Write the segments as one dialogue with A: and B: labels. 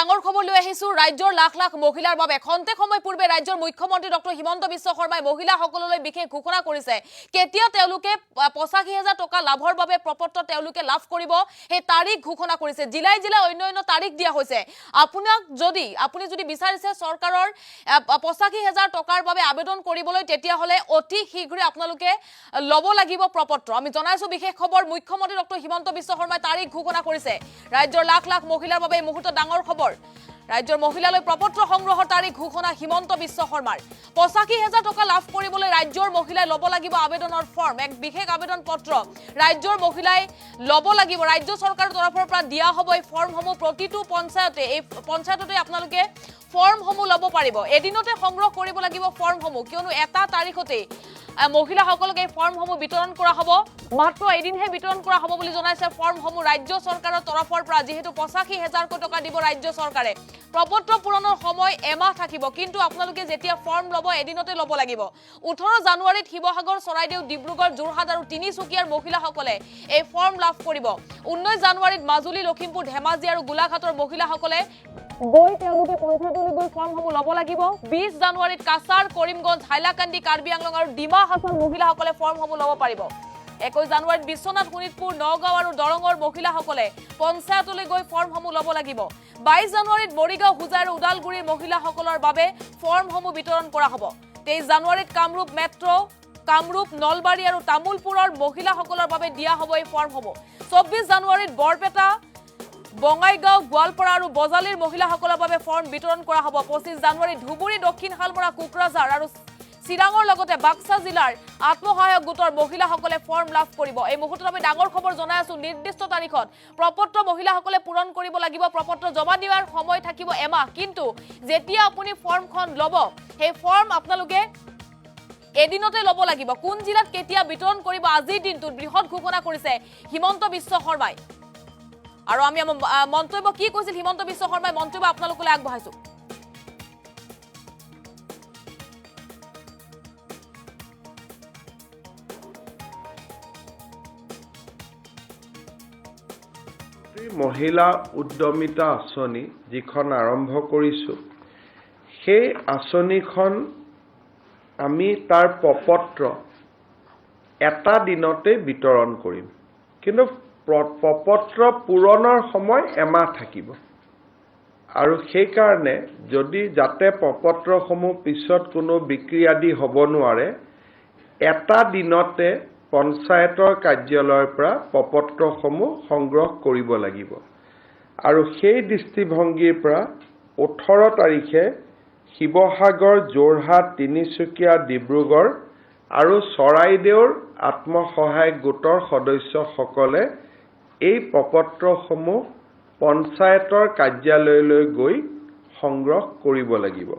A: ডাঙৰ খবৰ লৈ আহিছো ৰাজ্যৰ লাখ লাখ মহিলাৰ বাবে খন্তেক সময় পূৰ্বে ৰাজ্যৰ মুখ্যমন্ত্ৰী ডক্টৰ হিমন্ত বিশ্ব শৰ্মাই মহিলাসকললৈ বিশেষ ঘোষণা কৰিছে কেতিয়া তেওঁলোকে ৮৫,০০০ টকা লাভৰ বাবে প্ৰপত্ৰ তেওঁলোকে লাভ কৰিব এই তাৰিখ ঘোষণা কৰিছে জিলাই জিলাই অন্য তাৰিখ দিয়া হৈছে আপুনি যদি বিচাৰিছে চৰকাৰৰ ৮৫,০০০ টকাৰ বাবে আবেদন কৰিবলৈ তেতিয়া হলে অতি শীঘ্ৰে আপোনালোকে লব লাগিব প্ৰপত্ৰ আমি জনাইছো বিশেষ খবৰ মুখ্যমন্ত্ৰী ডক্টৰ হিমন্ত বিশ্ব শৰ্মাই তাৰিখ ঘোষণা কৰিছে ৰাজ্যৰ লাখ লাখ মহিলাৰ বাবে মুহূৰ্ত ডাঙৰ খবৰ ৰাজ্যৰ মহিলালৈ প্ৰপত্ৰ সংগ্ৰহৰ তাৰিখ ঘোষণা হিমন্ত বিশ্ব শৰ্মাৰ ৮৫,০০০ টকা লাভ কৰিবলৈ ৰাজ্যৰ মহিলাই লব লাগিব আবেদনৰ ফৰ্ম এক বিশেষ আবেদন পত্ৰ ৰাজ্যৰ মহিলাই লব লাগিব ৰাজ্য চৰকাৰৰ তৰফৰ পৰা দিয়া হ'ব এই ফৰ্মসমূহ প্ৰতিটো পঞ্চায়ততে আপোনালোকে ফৰ্মসমূহ লব পাৰিব এদিনতে সংগ্ৰহ কৰিব লাগিব ফৰ্মসমূহ কিয়নো এটা তাৰিখতে মহিলাসকলক এই ফৰ্মসমূহ বিতৰণ কৰা হ'ব মাত্ৰ এদিনহে বিতৰণ কৰা হ'ব বুলি জনাইছে ফৰ্মসমূহ ৰাজ্য চৰকাৰৰ তৰফৰ পৰা যেহেতু ৮৫,০০০ টকা দিব ৰাজ্য চৰকাৰে প্ৰপত্ৰ পূৰণৰ সময় এমাহ থাকিব কিন্তু আপোনালোকে যেতিয়া ফৰ্ম লব এদিনতে লব লাগিব ১৮ জানুৱাৰীত শিৱসাগৰ চৰাইদেউ ডিব্ৰুগড় যোৰহাট আৰু তিনিচুকীয়াৰ মহিলাসকলে এই ফৰ্ম লাভ কৰিব ১৯ জানুৱাৰীত মাজুলী লখিমপুৰ ধেমাজি আৰু গোলাঘাটৰ মহিলাসকলে গৈ তেওঁলোকে পঞ্চায়তলৈ গৈ ফৰ্মসমূহ লব লাগিব ২০ জানুৱাৰীত কাছাৰ কৰিমগঞ্জ হাইলাকান্দি কাৰ্বি আংলং আৰু ডিমা হাছাৰ মহিলাসকলে ফৰ্মসমূহ লব পাৰিব ২১ জানুৱাৰীত বিশ্বনাথ শোণিতপুৰ নগাঁও আৰু দৰঙৰ মহিলাসকলে পঞ্চায়তলৈ গৈ ফৰ্মসমূহ লব লাগিব ২২ জানুৱাৰীত মৰিগাঁও হুজাই আৰু ওদালগুৰিৰ মহিলাসকলৰ বাবে ফৰ্মসমূহ বিতৰণ কৰা হ'ব ২৩ জানুৱাৰীত কামৰূপ মেট্ৰ কামৰূপ নলবাৰী আৰু তামুলপুৰৰ মহিলাসকলৰ বাবে দিয়া হ'ব এই ফৰ্মসমূহ ২৪ জানুৱাৰীত বৰপেটা বঙাইগাঁও গোৱালপাৰা আৰু বজালিৰ মহিলাসকলৰ বাবে ফৰ্ম বিতৰণ কৰা হ'ব ২৫ জানুৱাৰীত ধুবুৰী দক্ষিণ শালমৰা কোকৰাঝাৰ আৰু চিৰাঙৰ লগতে বাক্সা জিলাৰ আত্মসহায়ক গোটৰ মহিলাসকলে ফৰ্ম লাভ কৰিব এই মুহূৰ্তত আমি ডাঙৰ খবৰ জনাই আছো নিৰ্দিষ্ট তাৰিখত প্ৰপত্ৰ মহিলাসকলে পূৰণ কৰিব লাগিব প্ৰপত্ৰ জমা দিয়াৰ সময় থাকিব এমাহ কিন্তু যেতিয়া আপুনি ফৰ্মখন লব সেই ফৰ্ম আপোনালোকে এদিনতে লব লাগিব কোন জিলাত কেতিয়া বিতৰণ কৰিব আজিৰ দিনটোত বৃহৎ ঘোষণা কৰিছে হিমন্ত বিশ্ব শৰ্মাই আৰু আমি মন্তব্য কি কৈছিল হিমন্ত বিশ্ব শৰ্মাই মন্তব্য আপোনালোকলৈ আগবঢ়াইছো
B: মহিলা উদ্যমিতা আঁচনি যিখন আৰম্ভ কৰিছোঁ সেই আঁচনিখন আমি তাৰ প্ৰপত্ৰ এটা দিনতে বিতৰণ কৰিম কিন্তু প্ৰপত্ৰ পূৰণৰ সময় এমাহ থাকিব আৰু সেইকাৰণে যদি যাতে প্ৰপত্ৰসমূহ পিছত কোনো বিক্ৰী আদি হ'ব নোৱাৰে এটা দিনতে পঞ্চায়তৰ কাৰ্যালয়ৰ পৰা প্ৰপত্ৰসমূহ সংগ্ৰহ কৰিব লাগিব আৰু সেই দৃষ্টিভংগীৰ পৰা ১৮ তাৰিখে শিৱসাগৰ যোৰহাট তিনিচুকীয়া ডিব্ৰুগড় আৰু চৰাইদেউৰ আত্মসহায়ক গোটৰ সদস্যসকলে এই প্ৰপত্ৰসমূহ পঞ্চায়তৰ কাৰ্যালয়লৈ গৈ সংগ্ৰহ কৰিব লাগিব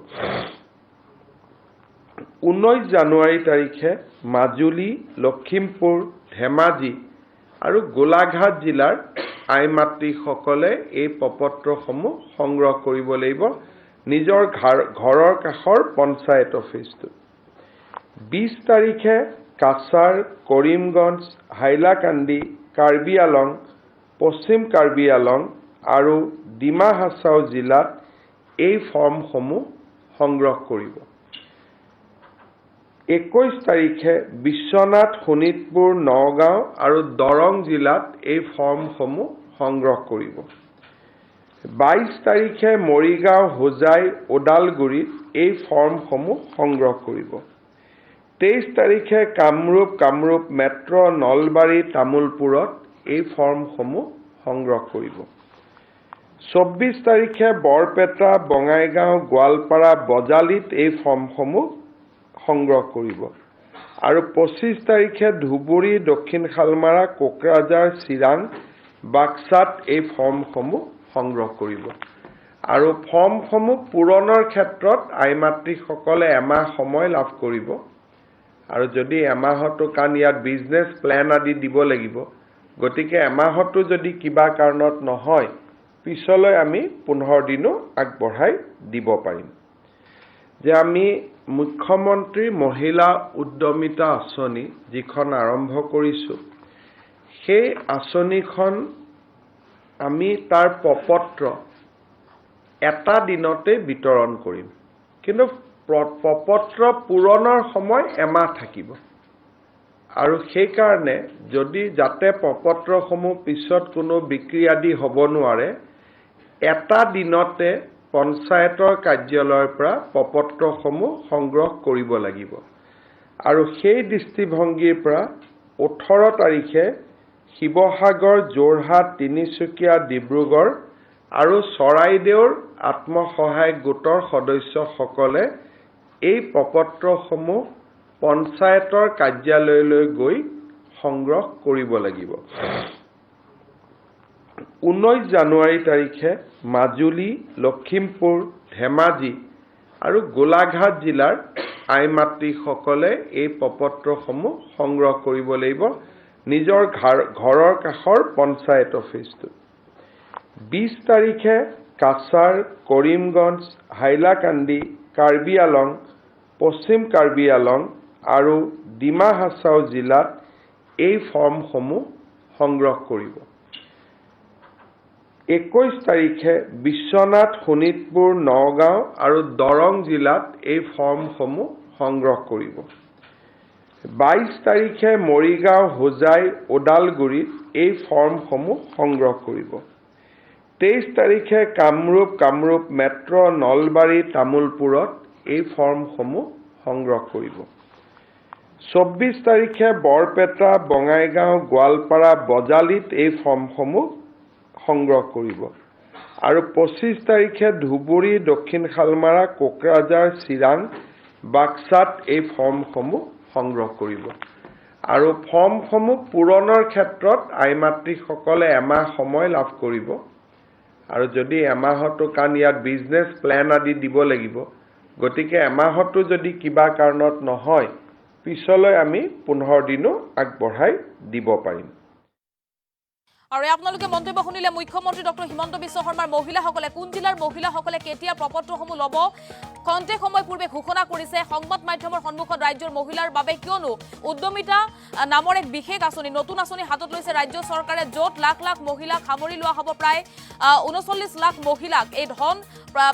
B: ১৯ জানুৱাৰী তাৰিখে মাজুলী লখিমপুৰ ধেমাজি আৰু গোলাঘাট জিলাৰ আই মাতৃসকলে এই প্ৰপত্ৰসমূহ সংগ্ৰহ কৰিব লাগিব নিজৰ ঘৰৰ কাষৰ পঞ্চায়ত অফিচটোত ২০ তাৰিখে কাছাৰ কৰিমগঞ্জ হাইলাকান্দি কাৰ্বি আংলং পশ্চিম কাৰ্বি আংলং আৰু ডিমা হাছাও জিলাত এই ফৰ্মসমূহ সংগ্ৰহ কৰিব ২১ তাৰিখে বিশ্বনাথ শোণিতপুৰ নগাঁও আৰু দৰং জিলাত এই ফৰ্মসমূহ সংগ্ৰহ কৰিব ২২ তাৰিখে মৰিগাঁও হোজাই ওদালগুৰিত এই ফৰ্মসমূহ সংগ্ৰহ কৰিব ২৩ তাৰিখে কামৰূপ মেট্ৰ নলবাৰী তামুলপুৰত এই ফৰ্মসমূহ সংগ্ৰহ কৰিব ২৪ তাৰিখে বৰপেটা বঙাইগাঁও গোৱালপাৰা বজালিত এই ফৰ্মসমূহ সংগ্ৰহ কৰিব আৰু ২৫ তাৰিখে ধুবুৰী দক্ষিণ শালমাৰা কোকৰাঝাৰ চিৰাং বাক্সাত এই ফৰ্মসমূহ সংগ্ৰহ কৰিব আৰু ফৰ্মসমূহ পূৰণৰ ক্ষেত্ৰত আই মাতৃসকলে এমাহ সময় লাভ কৰিব আৰু যদি এমাহতো কাৰণ ইয়াত বিজনেছ প্লেন আদি দিব লাগিব গতিকে এমাহতো যদি কিবা কাৰণত নহয় পিছলৈ আমি ১৫ দিনো আগবঢ়াই দিব পাৰিম যে আমি মুখ্যমন্ত্ৰী মহিলা উদ্যমিতা আঁচনি যিখন আৰম্ভ কৰিছোঁ সেই আঁচনিখন আমি তাৰ প্ৰপত্ৰ এটা দিনতে বিতৰণ কৰিম কিন্তু প্ৰপত্ৰ পূৰণৰ সময় এমাহ থাকিব আৰু সেই কাৰণে যদি যাতে প্ৰপত্ৰসমূহ পিছত কোনো বিক্ৰী আদি হ'ব নোৱাৰে এটা দিনতে পঞ্চায়তৰ কাৰ্যালয়ৰ পৰা প্ৰপত্ৰসমূহ সংগ্ৰহ কৰিব লাগিব আৰু সেই দৃষ্টিভংগীৰ পৰা 18 তাৰিখে শিৱসাগৰ, যোৰহাট, তিনিচুকীয়া, ডিব্ৰুগড় আৰু চৰাইদেউৰ আত্মসহায়ক গোটৰ সদস্যসকলে এই প্ৰপত্ৰসমূহ পঞ্চায়তৰ কাৰ্যালয়লৈ গৈ সংগ্ৰহ কৰিব লাগিব। 19 জানুৱাৰী তাৰিখে মাজুলী, লখিমপুৰ, ধেমাজি আৰু গোলাঘাট জিলাৰ আইমাতৃসকলে এই প্ৰপত্ৰসমূহ সংগ্ৰহ কৰিব লাগিব নিজৰ ঘৰৰ কাষৰ পঞ্চায়ত অফিচটোত। 20 তাৰিখে কাছাৰ, কৰিমগঞ্জ, হাইলাকান্দি, কাৰ্বি আলং, পশ্চিম কাৰ্বি আলং আৰু ডিমা হাছাও জিলাত এই ফৰ্মসমূহ সংগ্ৰহ কৰিব। 21 তাৰিখে বিশ্বনাথ, শোণিতপুৰ, নগাঁও আৰু দৰং জিলাত এই ফৰ্মসমূহ সংগ্ৰহ কৰিব। 22 তাৰিখে মৰিগাঁও, হোজাই, ওদালগুৰিত এই ফৰ্মসমূহ সংগ্ৰহ কৰিব। 23 তাৰিখে কামৰূপ মেট্ৰ, নলবাৰী, তামুলপুৰত এই ফৰ্মসমূহ সংগ্ৰহ কৰিব। 24 তাৰিখে বৰপেটা, বঙাইগাঁও, গোৱালপাৰা, বজালিত এই ফৰ্মসমূহ সংগ্ৰহ কৰিব আৰু 25 তাৰিখে ধুবুৰী, দক্ষিণ শালমাৰা, কোকৰাঝাৰ, চিৰাং, বাক্সাত এই ফৰ্মসমূহ সংগ্ৰহ কৰিব আৰু ফৰ্মসমূহ পূৰণৰ ক্ষেত্ৰত আইমাতৃসকলে এমাহ সময় লাভ কৰিব আৰু যদি এমাহতো কাৰণ ইয়াত বিজনেছ প্লেন আদি দিব লাগিব গতিকে এমাহতো যদি কিবা কাৰণত নহয় পিছলৈ আমি 15 দিনো আগবঢ়াই দিব পাৰিম।
A: আৰু আপোনালোকে মন্তব্য শুনিলে মুখ্যমন্ত্ৰী ডক্টৰ হিমন্ত বিশ্ব শৰ্মাৰ মহিলাসকলে কোন জিলাৰ মহিলাসকলে কেতিয়া প্ৰপত্ৰসমূহ ল'ব খন্তেক সময় পূৰ্বে ঘোষণা কৰিছে সংবাদ মাধ্যমৰ সন্মুখত ৰাজ্যৰ মহিলাৰ বাবে কিয়নো উদ্যমিতা নামৰ এক বিশেষ আঁচনি নতুন আঁচনি হাতত লৈছে ৰাজ্য চৰকাৰে য'ত লাখ লাখ মহিলাক সামৰি লোৱা হ'ব প্ৰায় 39 লাখ মহিলাক এই ধন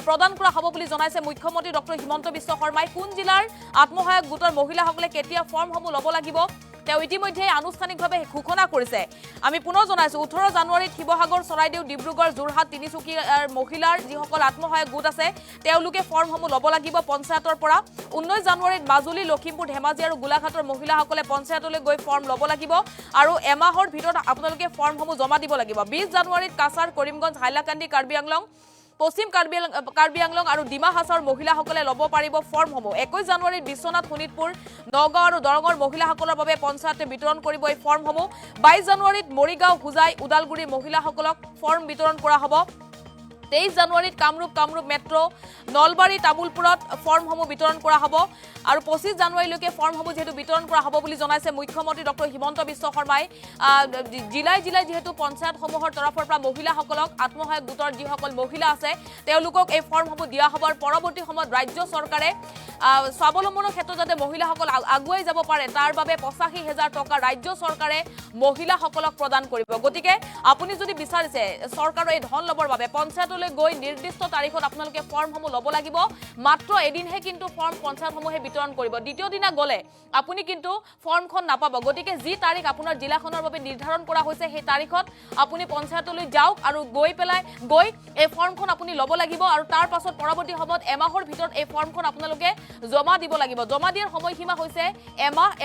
A: প্ৰদান কৰা হ'ব বুলি জনাইছে মুখ্যমন্ত্ৰী ডক্টৰ হিমন্ত বিশ্ব শৰ্মাই কোন জিলাৰ আত্মসহায়ক গোটৰ মহিলাসকলে কেতিয়া ফৰ্মসমূহ ল'ব লাগিব তেওঁ ইতিমধ্যে আনুষ্ঠানিকভাৱে ঘোষণা কৰিছে। আমি পুনৰ জনাইছো 18 জানুৱাৰীত শিৱসাগৰ, চৰাইদেউ, ডিব্ৰুগড়, যোৰহাট, তিনিচুকীয়াৰ মহিলাৰ যিসকল আত্মসহায়ক গোট আছে তেওঁলোকে ফৰ্মসমূহ ল'ব লাগিব পঞ্চায়তৰ পৰা। 19 জানুৱাৰীত মাজুলী, লখিমপুৰ, ধেমাজি আৰু গোলাঘাটৰ মহিলাসকলে পঞ্চায়তলৈ গৈ ফৰ্ম ল'ব লাগিব আৰু এমাহৰ ভিতৰত আপোনালোকে ফৰ্মসমূহ জমা দিব লাগিব। 20 জানুৱাৰীত কাছাৰ, কৰিমগঞ্জ, হাইলাকান্দি, কাৰ্বি আংলং, পশ্চিম কাৰ্বি আংলং আৰু ডিমা হাছাওৰ মহিলাসকলে ল'ব পাৰিব ফৰ্মসমূহ। 21 জানুৱাৰীত বিশ্বনাথ, শোণিতপুৰ, নগাঁও আৰু দৰঙৰ মহিলাসকলৰ বাবে পঞ্চায়তে বিতৰণ কৰিব এই ফৰ্মসমূহ। 22 জানুৱাৰীত মৰিগাঁও, হোজাই, ওদালগুৰিৰ মহিলাসকলক ফৰ্ম বিতৰণ কৰা হ'ব। 23 জানুৱাৰীত কামৰূপ মেট্ৰ, নলবাৰী, তামুলপুৰত ফৰ্মসমূহ বিতৰণ কৰা হ'ব আৰু 25 জানুৱাৰীলৈকে ফৰ্মসমূহ যেহেতু বিতৰণ কৰা হ'ব বুলি জনাইছে মুখ্যমন্ত্ৰী ডক্টৰ হিমন্ত বিশ্ব শৰ্মাই। জিলাই যিহেতু পঞ্চায়তসমূহৰ তৰফৰ পৰা মহিলাসকলক আত্মসহায়ক গোটৰ যিসকল মহিলা আছে তেওঁলোকক এই ফৰ্মসমূহ দিয়া হ'ব আৰু পৰৱৰ্তী সময়ত ৰাজ্য চৰকাৰে স্বাৱলম্বনৰ ক্ষেত্ৰত যাতে মহিলাসকল আগুৱাই যাব পাৰে তাৰ বাবে 85,000 টকা ৰাজ্য চৰকাৰে মহিলাসকলক প্ৰদান কৰিব। গতিকে আপুনি যদি বিচাৰিছে চৰকাৰৰ এই ধন ল'বৰ বাবে পঞ্চায়তলৈ গৈ নিৰ্দিষ্ট তাৰিখত আপোনালোকে ফৰ্মসমূহ ল'ব লাগিব। মাত্ৰ এদিনহে কিন্তু ফৰ্ম পঞ্চায়তসমূহে বিতৰণ কৰিব। দ্বিতীয় দিনা গ'লে আপুনি কিন্তু ফৰ্মখন নাপাব। গতিকে যি তাৰিখ আপোনাৰ জিলাখনৰ বাবে নিৰ্ধাৰণ কৰা হৈছে সেই তাৰিখত আপুনি পঞ্চায়তলৈ যাওক আৰু গৈ এই ফৰ্মখন আপুনি ল'ব লাগিব আৰু তাৰ পাছত পৰৱৰ্তী সময়ত এমাহৰ ভিতৰত এই ফৰ্মখন আপোনালোকে জমা দিব লাগিব। জমা দিয়াৰ সময়সীমা হৈছে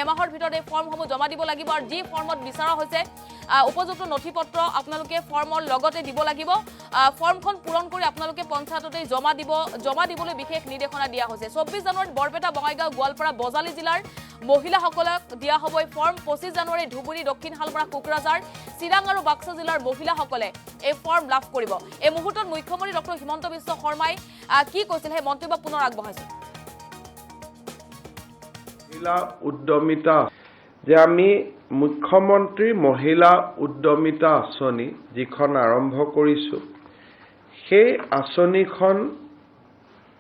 A: এমাহৰ ভিতৰত এই ফৰ্মসমূহ জমা দিব লাগিব আৰু যি ফৰ্মত বিচৰা হৈছে উপযুক্ত নথিপত্ৰ আপোনালোকে ফৰ্মৰ লগতে দিব লাগিব। ফৰ্মখন পূৰণ কৰি আপোনালোকে পঞ্চায়ততে জমা দিবলৈ বিশেষ নিৰ্দেশনা দিয়া হৈছে। 24 জানুৱাৰীত বৰপেটা, বঙাইগাঁও, গোৱালপাৰা, বজালি জিলাৰ মহিলাসকলক দিয়া হ'ব এই ফৰ্ম। 25 জানুৱাৰীত ধুবুৰী, দক্ষিণ শালমাৰা, কোকৰাঝাৰ, চিৰাং আৰু বাক্সা জিলাৰ মহিলাসকলে এই ফৰ্ম লাভ কৰিব। এই মুহূৰ্তত মুখ্যমন্ত্ৰী ডক্টৰ হিমন্ত বিশ্ব শৰ্মাই কি কৈছিল সেই মন্তব্য পুনৰ আগবঢ়াইছে।
B: মহিলা উদ্যমিতা যে আমি মুখ্যমন্ত্ৰী মহিলা উদ্যমিতা আঁচনি যিখন আৰম্ভ কৰিছোঁ সেই আঁচনিখন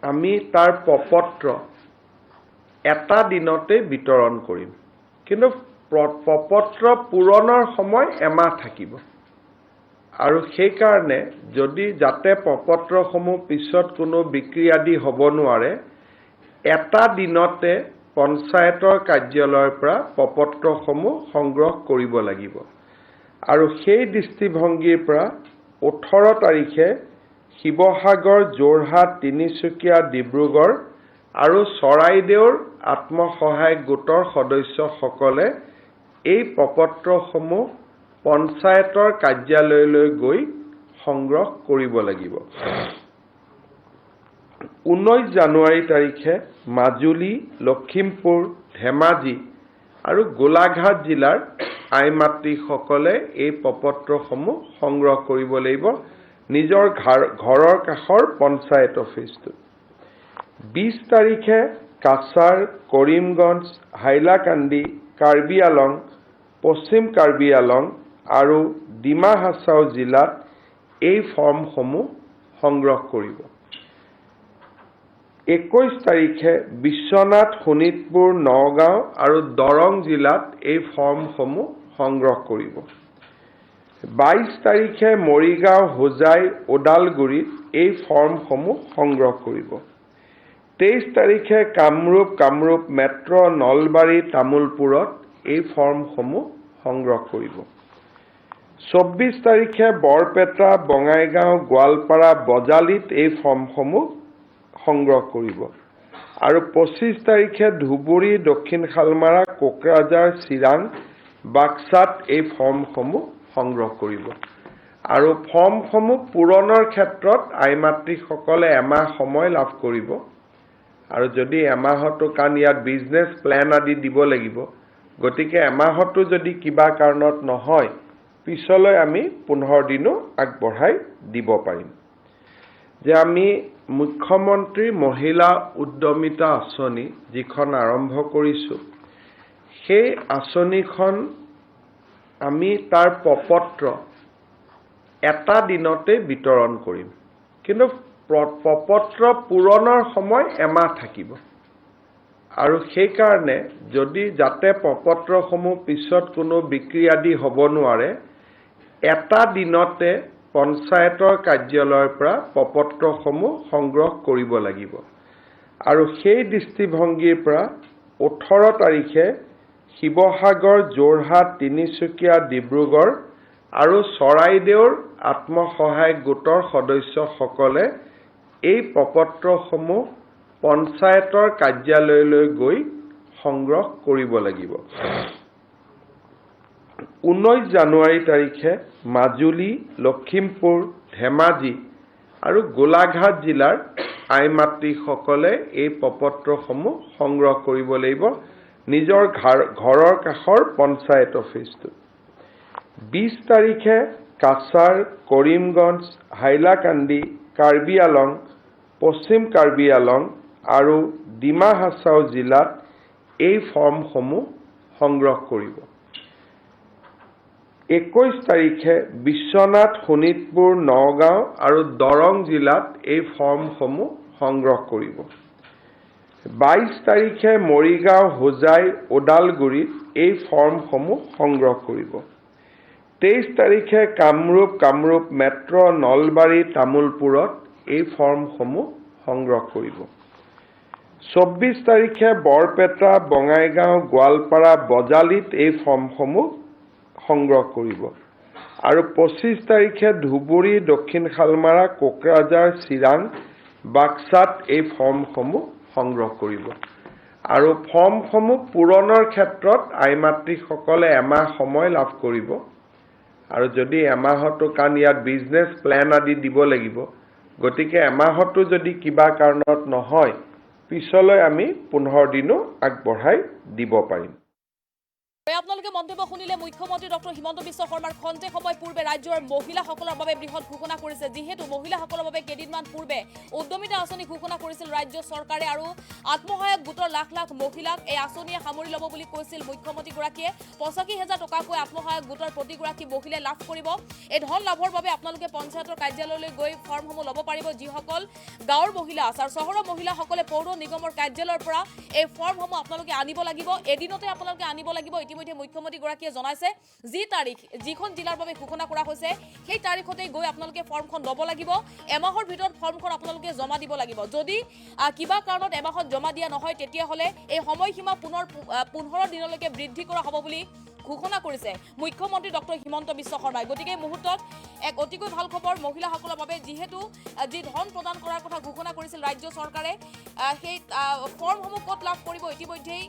B: আমি তাৰ প্ৰপত্ৰ এটা দিনতে বিতৰণ কৰিম কিন্তু প্ৰপত্ৰ পূৰণৰ সময় এমাহ থাকিব আৰু সেইকাৰণে যদি যাতে প্ৰপত্ৰসমূহ পিছত কোনো বিক্ৰী আদি হ'ব নোৱাৰে, এটা দিনতে পঞ্চায়তৰ কাৰ্যালয়ৰ পৰা প্ৰপত্ৰসমূহ সংগ্ৰহ কৰিব লাগিব। আৰু সেই দৃষ্টিভংগীৰ পৰা 18 তাৰিখে শিৱসাগৰ, যোৰহাট, তিনিচুকীয়া, ডিব্ৰুগড় আৰু চৰাইদেউৰ আত্মসহায়ক গোটৰ সদস্যসকলে এই প্ৰপত্ৰসমূহ পঞ্চায়তৰ কাৰ্যালয়লৈ গৈ সংগ্ৰহ কৰিব লাগিব। 19 জানুৱাৰী তাৰিখে মাজুলী, লখিমপুৰ, ধেমাজি আৰু গোলাঘাট জিলাৰ আই মাতৃসকলে এই প্ৰপত্ৰসমূহ সংগ্ৰহ কৰিব লাগিব নিজৰ ঘৰৰ কাষৰ পঞ্চায়ত অফিচটোত। 20 তাৰিখে কাছাৰ, কৰিমগঞ্জ, হাইলাকান্দি, কাৰ্বি আলং, পশ্চিম কাৰ্বি আলং আৰু ডিমা হাছাও জিলাত এই ফৰ্মসমূহ সংগ্ৰহ কৰিব। 21 তাৰিখে বিশ্বনাথ, শোণিতপুৰ, নগাঁও আৰু দৰং জিলাত এই ফৰ্মসমূহ সংগ্ৰহ কৰিব। 22 তাৰিখে মৰিগাঁও, হোজাই, ওদালগুৰিত এই ফৰ্মসমূহ সংগ্ৰহ কৰিব। 23 তাৰিখে কামৰূপ মেট্ৰ, নলবাৰী, তামুলপুৰত এই ফৰ্মসমূহ সংগ্ৰহ কৰিব। 24 তাৰিখে বৰপেটা, বঙাইগাঁও, গোৱালপাৰা, বজালিত এই ফৰ্মসমূহ সংগ্ৰহ কৰিব। আৰু 25 তাৰিখে ধুবুৰী, দক্ষিণ শালমাৰা, কোকৰাঝাৰ, চিৰাং, বাক্সাত এই ফৰ্মসমূহ সংগ্ৰহ কৰিব। আৰু ফৰ্মসমূহ পূৰণৰ ক্ষেত্ৰত আই মাতৃসকলে এমাহ সময় লাভ কৰিব। আৰু যদি এমাহতো, কাৰণ ইয়াত বিজনেছ প্লেন আদি দিব লাগিব, গতিকে এমাহতো যদি কিবা কাৰণত নহয়, পিছলৈ আমি 15 দিনো আগবঢ়াই দিব পাৰিম। যে আমি মুখ্যমন্ত্ৰী মহিলা উদ্যমিতা আঁচনি যিখন আৰম্ভ কৰিছোঁ, সেই আঁচনিখন আমি তাৰ প্ৰপত্ৰ এটা দিনতে বিতৰণ কৰিম। কিন্তু প্ৰপত্ৰ পূৰণৰ সময় এমাহ থাকিব। আৰু সেইকাৰণে যদি যাতে প্ৰপত্ৰসমূহ পিছত কোনো বিক্ৰী আদি হ'ব নোৱাৰে, এটা দিনতে পঞ্চায়তৰ কাৰ্যালয়ৰ পৰা প্ৰপত্ৰসমূহ সংগ্ৰহ কৰিব লাগিব। আৰু সেই দৃষ্টিভংগীৰ পৰা 18 তাৰিখে শিৱসাগৰ, যোৰহাট, তিনিচুকীয়া, ডিব্ৰুগড় আৰু চৰাইদেউৰ আত্মসহায়ক গোটৰ সদস্যসকলে এই প্ৰপত্ৰসমূহ পঞ্চায়তৰ কাৰ্যালয়লৈ গৈ সংগ্ৰহ কৰিব লাগিব। 19 জানুৱাৰী তাৰিখে মাজুলী, লখিমপুৰ, ধেমাজি আৰু গোলাঘাট জিলাৰ আই মাতৃসকলে এই প্ৰপত্ৰসমূহ সংগ্ৰহ কৰিব লাগিব নিজৰ ঘৰৰ কাষৰ পঞ্চায়ত অফিচটোত। 20 তাৰিখে কাছাৰ, কৰিমগঞ্জ, হাইলাকান্দি, কাৰ্বি আলং, পশ্চিম কাৰ্বি আলং আৰু ডিমা হাছাও জিলাত এই ফৰ্মসমূহ সংগ্ৰহ কৰিব। 21 তাৰিখে বিশ্বনাথ, শোণিতপুৰ, নগাঁও আৰু দৰং জিলাত এই ফৰ্মসমূহ সংগ্ৰহ কৰিব। 22 তাৰিখে মৰিগাঁও, হোজাই, ওদালগুৰিত এই ফৰ্মসমূহ সংগ্ৰহ কৰিব। 23 তাৰিখে কামৰূপ মেট্ৰ, নলবাৰী, তামুলপুৰত এই ফৰ্মসমূহ সংগ্ৰহ কৰিব। 24 তাৰিখে বৰপেটা, বঙাইগাঁও, গোৱালপাৰা, বজালিত এই ফৰ্মসমূহ সংগ্ৰহ কৰিব। আৰু 25 তাৰিখে ধুবুৰী, দক্ষিণ শালমাৰা, কোকৰাঝাৰ, চিৰাং, বাক্সাত এই ফৰ্মসমূহ সংগ্ৰহ কৰিব। আৰু ফৰ্মসমূহ পূৰণৰ ক্ষেত্ৰত আই মাতৃসকলে এমাহ সময় লাভ কৰিব। আৰু যদি এমাহতো, কাৰণ ইয়াত বিজনেছ প্লেন আদি দিব লাগিব, গতিকে এমাহতো যদি কিবা কাৰণত নহয়, পিছলৈ আমি 15 দিনো আগবঢ়াই দিব পাৰিম।
A: আপোনালোকে মন্তব্য শুনিলে মুখ্যমন্ত্ৰী ডক্টৰ হিমন্ত বিশ্ব শৰ্মাৰ খন্তেক সময় পূৰ্বে ৰাজ্যৰ মহিলাসকলৰ বাবে বৃহৎ ঘোষণা কৰিছে। যিহেতু মহিলাসকলৰ বাবে কেইদিনমান পূৰ্বে উদ্যমিতা আঁচনি ঘোষণা কৰিছিল ৰাজ্য চৰকাৰে আৰু আত্মসহায়ক গোটৰ লাখ লাখ মহিলাক এই আঁচনিয়ে সামৰি ল'ব বুলি কৈছিল মুখ্যমন্ত্ৰীগৰাকীয়ে। 85,000 টকাকৈ আত্মসহায়ক গোটৰ প্ৰতিগৰাকী মহিলাই লাভ কৰিব। এই ধন লাভৰ বাবে আপোনালোকে পঞ্চায়তৰ কাৰ্যালয়লৈ গৈ ফৰ্মসমূহ ল'ব পাৰিব। যিসকল গাঁৱৰ মহিলা আছে আৰু চহৰৰ মহিলাসকলে পৌৰ নিগমৰ কাৰ্যালয়ৰ পৰা এই ফৰ্মসমূহ আপোনালোকে আনিব লাগিব। এদিনতে আপোনালোকে আনিব লাগিব। ইতিমধ্যে মুখ্যমন্ত্ৰীগৰাকীয়ে জনাইছে যি তাৰিখ যিখন জিলাৰ বাবে ঘোষণা কৰা হৈছে সেই তাৰিখতেই গৈ আপোনালোকে ফৰ্মখন ল'ব লাগিব এমাহৰ ভিতৰত ফৰ্মখন আপোনালোকে জমা দিব লাগিব যদি কিবা কাৰণত এমাহত জমা দিয়া নহয় তেতিয়াহ'লে এই সময়সীমা পুনৰ 15 দিনলৈকে বৃদ্ধি কৰা হ'ব বুলি ঘোষণা কৰিছে মুখ্যমন্ত্ৰী ডক্টৰ হিমন্ত বিশ্ব শৰ্মাই গতিকে এই মুহূৰ্তত এক অতিকৈ ভাল খবৰ মহিলাসকলৰ বাবে যিহেতু যি ধন প্ৰদান কৰাৰ কথা ঘোষণা কৰিছিল ৰাজ্য চৰকাৰে সেই ফৰ্মসমূহ ক'ত লাভ কৰিব ইতিমধ্যেই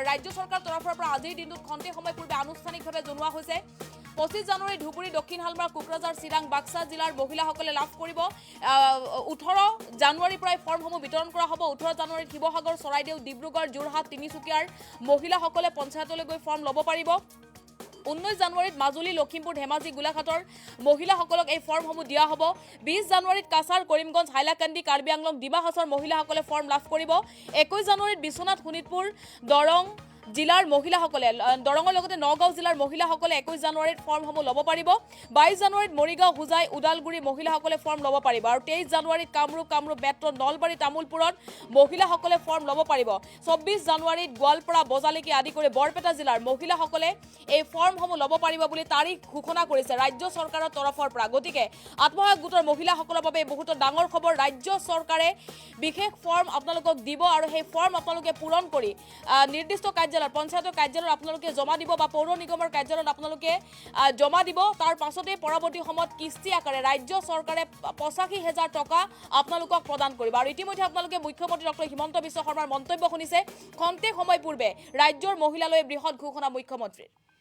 A: ৰাজ্য চৰকাৰৰ তৰফৰ পৰা আজিৰ দিনটোত খন্তেক সময় পূৰ্বে আনুষ্ঠানিকভাৱে জনোৱা হৈছে 25 জানুৱাৰী ধুবুৰী দক্ষিণ হালমাৰ কোকৰাঝাৰ চিৰাং বাক্সা জিলাৰ মহিলাসকলে লাভ কৰিব 18 জানুৱাৰীৰ পৰাই ফৰ্মসমূহ বিতৰণ কৰা হ'ব 18 জানুৱাৰীত শিৱসাগৰ চৰাইদেউ ডিব্ৰুগড় যোৰহাট তিনিচুকীয়াৰ মহিলাসকলে পঞ্চায়তলৈ গৈ ফৰ্ম ল'ব পাৰিব 19 জানুৱাৰীত মাজুলী লখিমপুৰ ধেমাজি গোলাঘাটৰ মহিলাসকলক এই ফৰ্মসমূহ দিয়া হ'ব 20 জানুৱাৰীত কাছাৰ কৰিমগঞ্জ হাইলাকান্দি কাৰ্বি আংলং ডিমা হাছাওৰ মহিলাসকলে ফৰ্ম লাভ কৰিব 21 জানুৱাৰীত বিশ্বনাথ শোণিতপুৰ দৰং জিলাৰ মহিলাসকলে দৰঙৰ লগতে নগাঁও জিলাৰ মহিলাসকলে 21 জানুৱাৰীত ফৰ্মসমূহ ল'ব পাৰিব 22 জানুৱাৰীত মৰিগাঁও হুজাই ওদালগুৰি মহিলাসকলে ফৰ্ম ল'ব পাৰিব আৰু 23 জানুৱাৰীত কামৰূপ বেট্ৰ নলবাৰী তামুলপুৰত মহিলাসকলে ফৰ্ম ল'ব পাৰিব 24 জানুৱাৰীত গোৱালপাৰা বজালিকে আদি কৰি বৰপেটা জিলাৰ মহিলাসকলে এই ফৰ্মসমূহ ল'ব পাৰিব বুলি তাৰিখ ঘোষণা কৰিছে ৰাজ্য চৰকাৰৰ তৰফৰ পৰা গতিকে আত্মসহায়ক গোটৰ মহিলাসকলৰ বাবে বহুত ডাঙৰ খবৰ ৰাজ্য চৰকাৰে বিশেষ ফৰ্ম আপোনালোকক দিব আৰু সেই ফৰ্ম আপোনালোকে পূৰণ কৰি নিৰ্দিষ্ট পঞ্চায়তৰ কাৰ্যালয়ত আপোনালোকে জমা দিব বা পৌৰ নিগমৰ কাৰ্যালয়ত আপোনালোকে জমা দিব তাৰ পাছতে পৰৱৰ্তী সময়ত কিস্তি আকাৰে ৰাজ্য চৰকাৰে 85,000 টকা আপোনালোকক প্ৰদান কৰিব আৰু ইতিমধ্যে আপোনালোকে মুখ্যমন্ত্ৰী ডক্টৰ হিমন্ত বিশ্ব শৰ্মাৰ মন্তব্য শুনিছে খন্তেক সময় পূৰ্বে ৰাজ্যৰ মহিলালৈ বৃহৎ ঘোষণা মুখ্যমন্ত্ৰীৰ